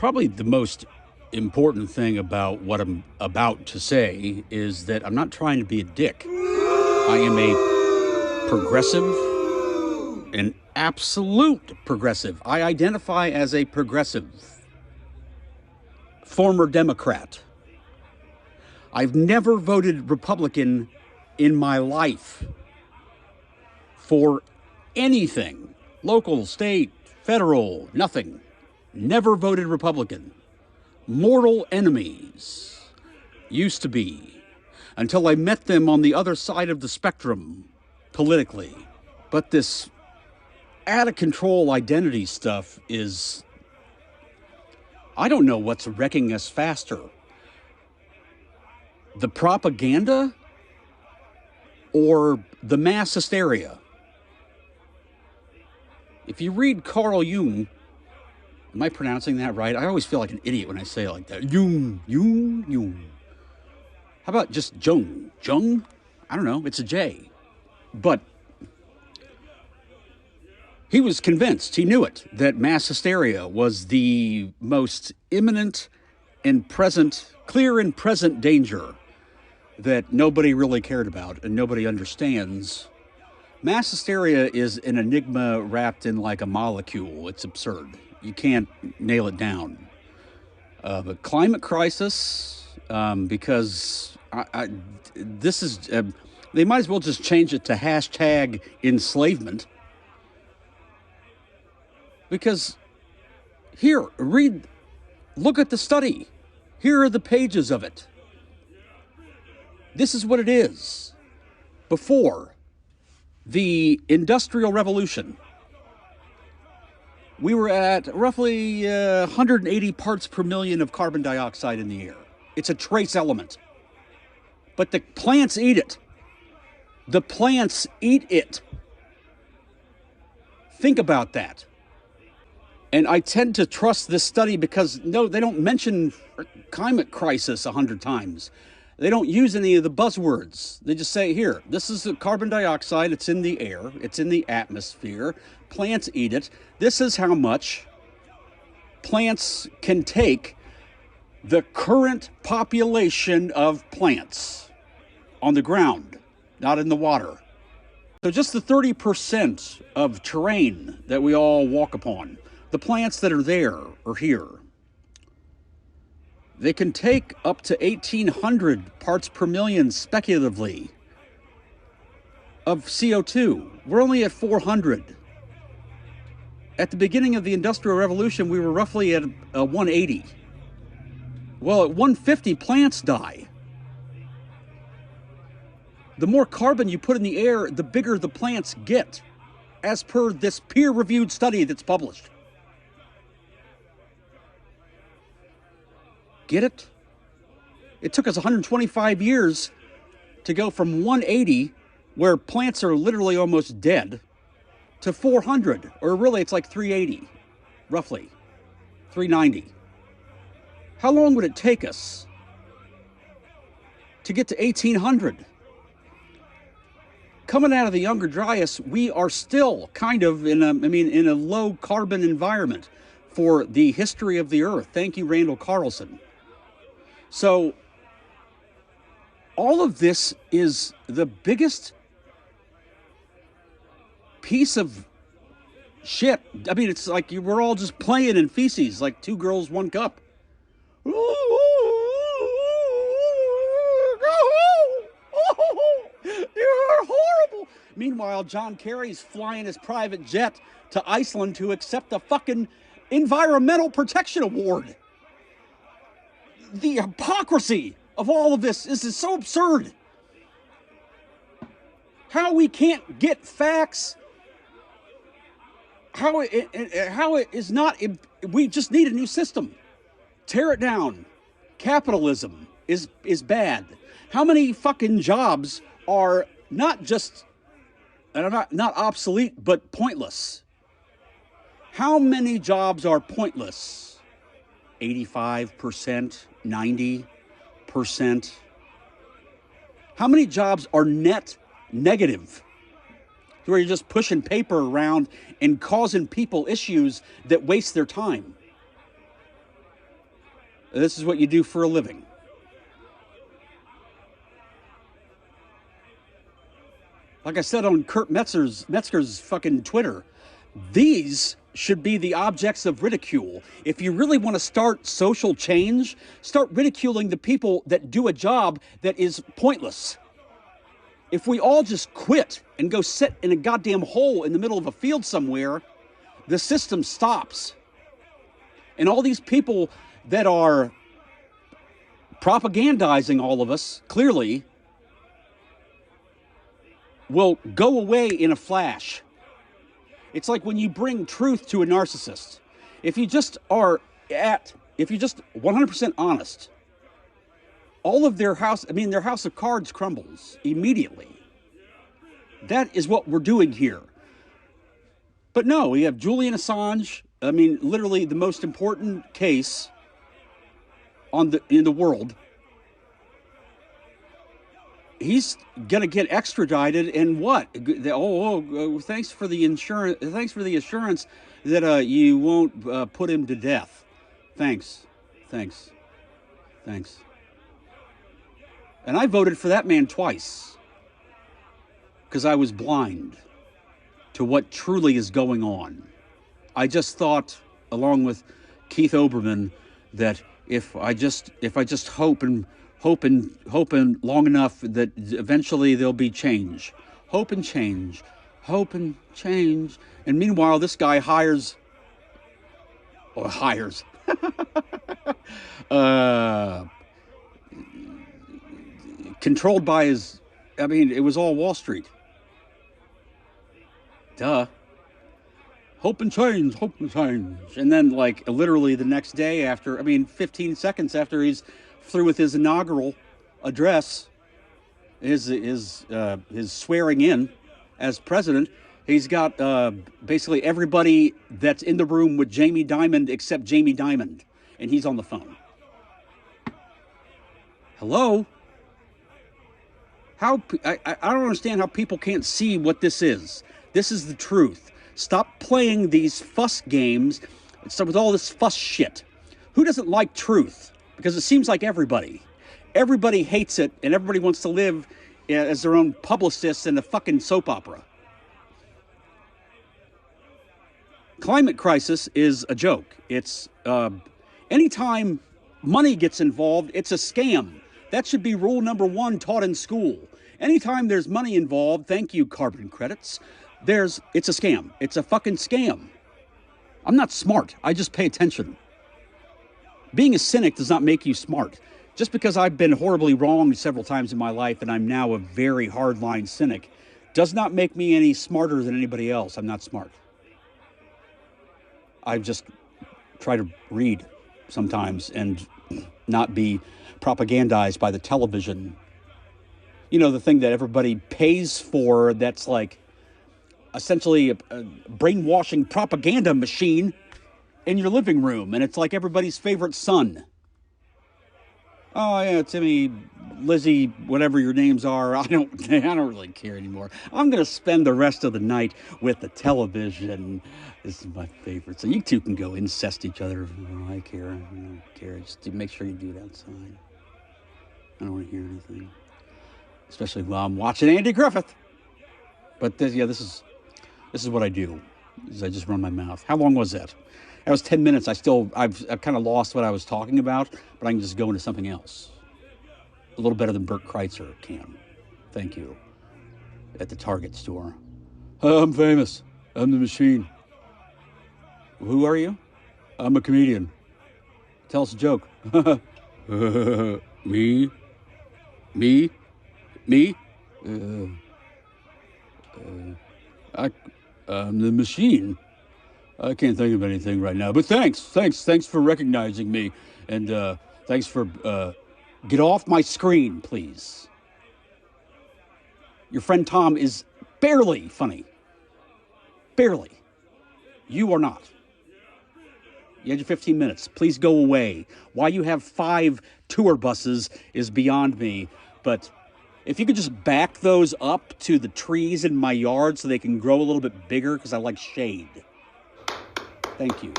Probably the most important thing about what I'm about to say is that I'm not trying to be a dick. I am a progressive, an absolute progressive. I identify as a progressive, former Democrat. I've never voted Republican in my life for anything, local, state, federal, nothing. Never voted Republican. Mortal enemies. Used to be. Until I met them on the other side of the spectrum, politically. But this out-of-control identity stuff is... I don't know what's wrecking us faster. The propaganda or the mass hysteria? If you read Carl Jung, am I pronouncing that right? I always feel like an idiot when I say it like that. Jung. How about just Jung? Jung? I don't know. It's a J. But he was convinced, he knew it, that mass hysteria was the most imminent and present, clear and present danger that nobody really cared about and nobody understands. Mass hysteria is an enigma wrapped in like a molecule. It's absurd. You can't nail it down. The climate crisis, because this is, they might as well just change it to hashtag enslavement. Because here, look at the study. Here are the pages of it. This is what it is. Before the Industrial Revolution, we were at roughly 180 parts per million of carbon dioxide in the air. It's a trace element. But the plants eat it. The plants eat it. Think about that. And I tend to trust this study because, no, they don't mention climate crisis 100 times. They don't use any of the buzzwords. They just say, here, this is the carbon dioxide. It's in the air. It's in the atmosphere. Plants eat it. This is how much plants can take the current population of plants on the ground, not in the water. So just the 30% of terrain that we all walk upon, the plants that are there or here, they can take up to 1,800 parts per million speculatively of CO2. We're only at 400. At the beginning of the Industrial Revolution, we were roughly at 180. Well, at 150, plants die. The more carbon you put in the air, the bigger the plants get, as per this peer-reviewed study that's published. Get it? It took us 125 years to go from 180, where plants are literally almost dead, to 400, or really it's like 380, roughly, 390. How long would it take us to get to 1,800? Coming out of the Younger Dryas, we are still kind of in a low carbon environment for the history of the Earth. Thank you, Randall Carlson. So all of this is the biggest piece of shit. I mean, it's like we're all just playing in feces, like two girls, one cup. You're horrible. Meanwhile, John Kerry's flying his private jet to Iceland to accept the fucking Environmental Protection Award. The hypocrisy of all of this is so absurd. How we can't get facts. How it is not. We just need a new system. Tear it down. Capitalism is bad. How many fucking jobs are not just, and I'm not obsolete, but pointless? How many jobs are pointless? 85%, 90%. How many jobs are net negative? Where you're just pushing paper around and causing people issues that waste their time. This is what you do for a living. Like I said on Kurt Metzger's fucking Twitter, these should be the objects of ridicule. If you really want to start social change, start ridiculing the people that do a job that is pointless. If we all just quit and go sit in a goddamn hole in the middle of a field somewhere, the system stops. And all these people that are propagandizing all of us, clearly, will go away in a flash. It's like when you bring truth to a narcissist. If you just 100% honest, all of their house of cards crumbles immediately. That is what we're doing here. But no, we have Julian Assange, literally the most important case in the world. He's gonna get extradited, and what? Thanks for the insurance. Thanks for the assurance that you won't put him to death. Thanks. And I voted for that man twice because I was blind to what truly is going on. I just thought, along with Keith Olbermann, that if I just hope and long enough that eventually there'll be change. Hope and change. And meanwhile, this guy hires, controlled by his, it was all Wall Street. Duh. Hope and change. And then, literally the next day after, 15 seconds after he's through with his inaugural address, his swearing in as president, he's got basically everybody that's in the room with Jamie Dimon except Jamie Dimon, and he's on the phone. Hello? I don't understand how people can't see what this is. This is the truth. Stop playing these fuss games with all this fuss shit. Who doesn't like truth? Because it seems like everybody hates it, and everybody wants to live as their own publicists in a fucking soap opera. Climate crisis is a joke. It's anytime money gets involved, it's a scam. That should be rule number 1 taught in school. Anytime there's money involved, thank you, carbon credits, it's a scam. It's a fucking scam. I'm not smart. I just pay attention. Being a cynic does not make you smart. Just because I've been horribly wronged several times in my life and I'm now a very hardline cynic does not make me any smarter than anybody else. I'm not smart. I just try to read sometimes and not be propagandized by the television. The thing that everybody pays for, that's like essentially a brainwashing propaganda machine in your living room, and it's like everybody's favorite son. Oh yeah, Timmy, Lizzie, whatever your names are, I don't really care anymore. I'm gonna spend the rest of the night with the television. This is my favorite. So you two can go incest each other. I don't care. Just make sure you do it outside. I don't want to hear anything, especially while I'm watching Andy Griffith. But this is what I do. Is I just run my mouth. How long was that? That was 10 minutes. I've kind of lost what I was talking about, but I can just go into something else. A little better than Bert Kreischer can. Thank you. At the Target store. I'm famous. I'm the machine. Who are you? I'm a comedian. Tell us a joke. Me? I'm the machine. I can't think of anything right now, but thanks for recognizing me, and thanks for get off my screen, please. Your friend Tom is barely funny. Barely. You are not. You had your 15 minutes. Please go away. Why you have 5 tour buses is beyond me, but if you could just back those up to the trees in my yard so they can grow a little bit bigger, because I like shade. Thank you.